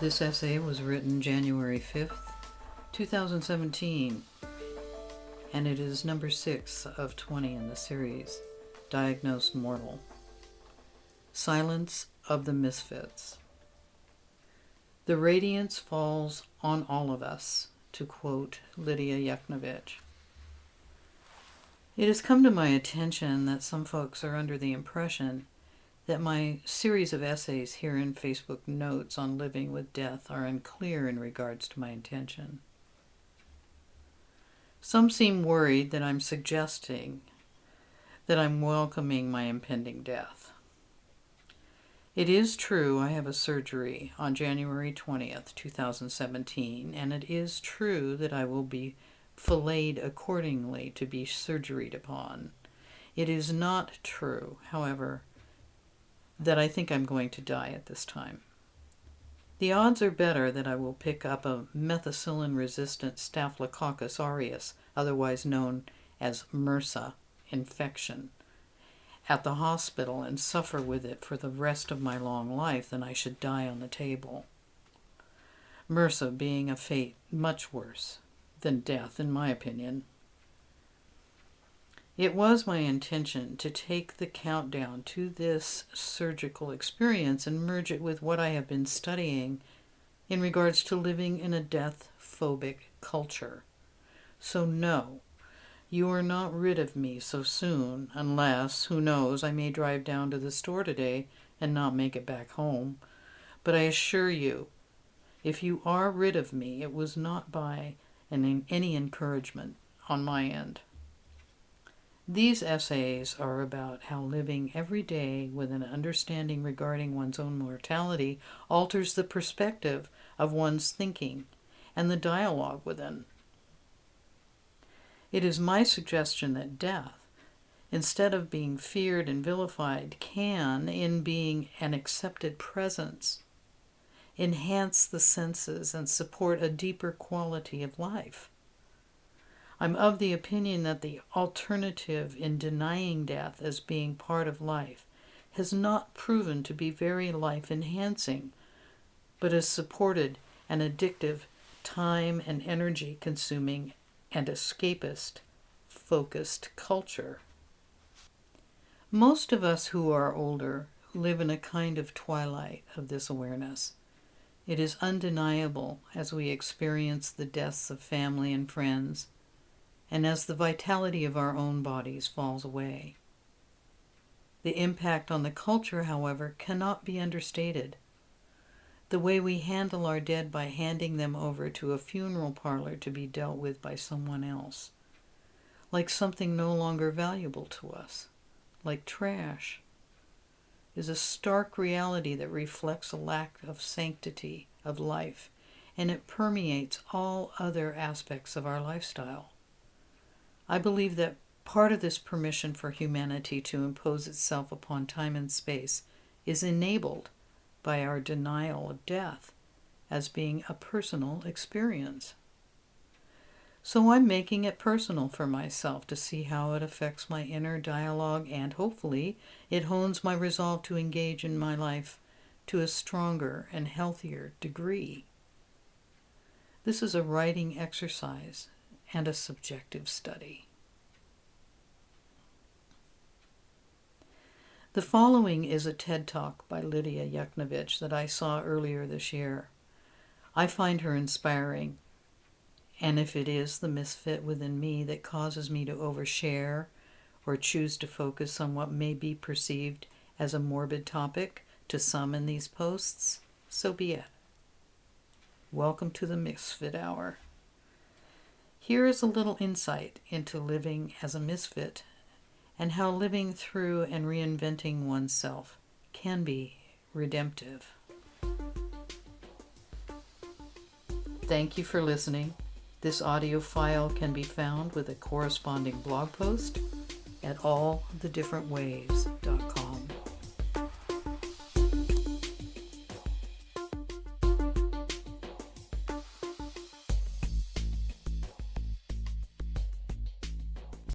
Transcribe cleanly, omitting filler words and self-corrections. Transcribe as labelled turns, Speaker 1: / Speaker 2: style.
Speaker 1: This essay was written January 5th, 2017, and it is number 6 of 20 in the series, Diagnosed Mortal. Silence of the Misfits. The radiance falls on all of us, to quote Lydia Yuknovich. It has come to my attention that some folks are under the impression that my series of essays here in Facebook Notes on living with death are unclear in regards to my intention. Some seem worried that I'm suggesting that I'm welcoming my impending death. It is true I have a surgery on January 20th, 2017, and it is true that I will be filleted accordingly to be surgeried upon. It is not true, however, that I think I'm going to die at this time. The odds are better that I will pick up a methicillin-resistant Staphylococcus aureus, otherwise known as MRSA, infection, at the hospital and suffer with it for the rest of my long life than I should die on the table. MRSA being a fate much worse than death, in my opinion. It was my intention to take the countdown to this surgical experience and merge it with what I have been studying in regards to living in a death-phobic culture. So no, you are not rid of me so soon, unless, who knows, I may drive down to the store today and not make it back home. But I assure you, if you are rid of me, it was not by any encouragement on my end. These essays are about how living every day with an understanding regarding one's own mortality alters the perspective of one's thinking and the dialogue within. It is my suggestion that death, instead of being feared and vilified, can, in being an accepted presence, enhance the senses and support a deeper quality of life. I'm of the opinion that the alternative in denying death as being part of life has not proven to be very life-enhancing, but has supported an addictive, time and energy-consuming and escapist, focused culture. Most of us who are older live in a kind of twilight of this awareness. It is undeniable as we experience the deaths of family and friends, and as the vitality of our own bodies falls away. The impact on the culture, however, cannot be understated. The way we handle our dead by handing them over to a funeral parlor to be dealt with by someone else, like something no longer valuable to us, like trash, is a stark reality that reflects a lack of sanctity of life, and it permeates all other aspects of our lifestyle. I believe that part of this permission for humanity to impose itself upon time and space is enabled by our denial of death as being a personal experience. So I'm making it personal for myself to see how it affects my inner dialogue, and hopefully it hones my resolve to engage in my life to a stronger and healthier degree. This is a writing exercise and a subjective study. The following is a TED Talk by Lydia Yuknovich that I saw earlier this year. I find her inspiring, and if it is the misfit within me that causes me to overshare or choose to focus on what may be perceived as a morbid topic to some in these posts, so be it. Welcome to the Misfit Hour. Here is a little insight into living as a misfit and how living through and reinventing oneself can be redemptive. Thank you for listening. This audio file can be found with a corresponding blog post at allthedifferentways.com.